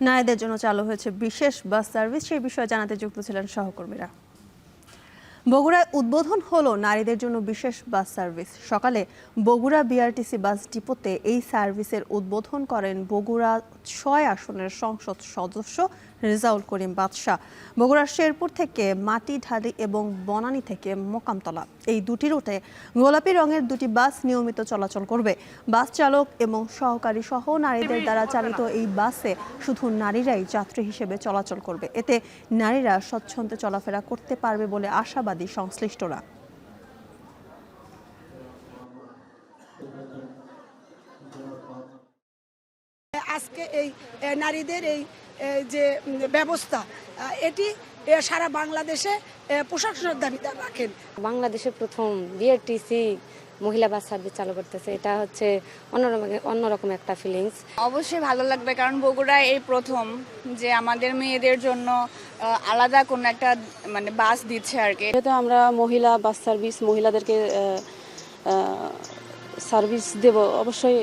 নারীদের জন্য চালু হয়েছে বিশেষ বাস সার্ভিস, সেই বিষয়ে জানাতে যুক্ত ছিলেন সহকর্মীরা। বগুড়ায় উদ্বোধন হলো নারীদের জন্য বিশেষ বাস সার্ভিস। সকালে বগুড়া বিআরটিসি বাস ডিপোতে এই সার্ভিসের উদ্বোধন করেন বগুড়া ৬ আসনের সংসদ সদস্য রেজাউল করিম বাদশা। বগুড়ার শেরপুর থেকে মাটিঢালি এবং বনানী থেকে মোকামতলা, এই দুটি রুটে গোলাপি রঙের দুটি বাস নিয়মিত চলাচল করবে। বাস চালক এবং সহকারী সহ নারীদের দ্বারা চালিত এই বাসে শুধু নারীরাই যাত্রী হিসেবে চলাচল করবে। এতে নারীরা স্বচ্ছন্দে চলাফেরা করতে পারবে বলে আশাবাদী সংশ্লিষ্টরা। আজকে এই নারীদের এই যে ব্যবস্থা, এটি সারা বাংলাদেশে প্রশাসনের দাবিতে রাখেন। বাংলাদেশের প্রথম বিআরটিসি মহিলা বাস সার্ভিস চালু করতেছে, এটা হচ্ছে অন্যরকম একটা ফিলিংস। অবশ্যই ভালো লাগবে, কারণ বগুড়ায় এই প্রথম যে আমাদের মেয়েদের জন্য আলাদা কোনো একটা বাস দিচ্ছে আর কি। যেহেতু আমরা মহিলা বাস সার্ভিস, মহিলাদেরকে সার্ভিস দেব, অবশ্যই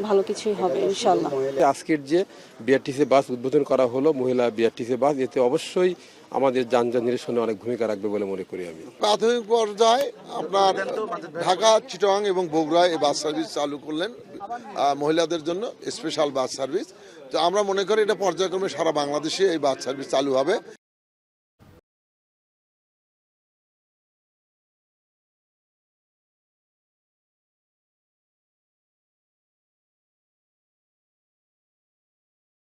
ভালো কিছুই হবে ইনশাআল্লাহ। আজকের যে বিআরটিসি বাস উদ্বোধন করা হলো, মহিলা বিআরটিসি বাস, এতে অবশ্যই আমাদের যানজট নিরসনে অনেক ভূমিকা রাখবে বলে মনে করি আমি। প্রাথমিক পর্যায়ে আপনার ঢাকা, চিটাগাং এবং বগুড়ায় এই বাস সার্ভিস চালু করলেন মহিলাদের জন্য স্পেশাল বাস সার্ভিস। তো আমরা মনে করি এটা পর্যায়ক্রমে সারা বাংলাদেশে এই বাস সার্ভিস চালু হবে।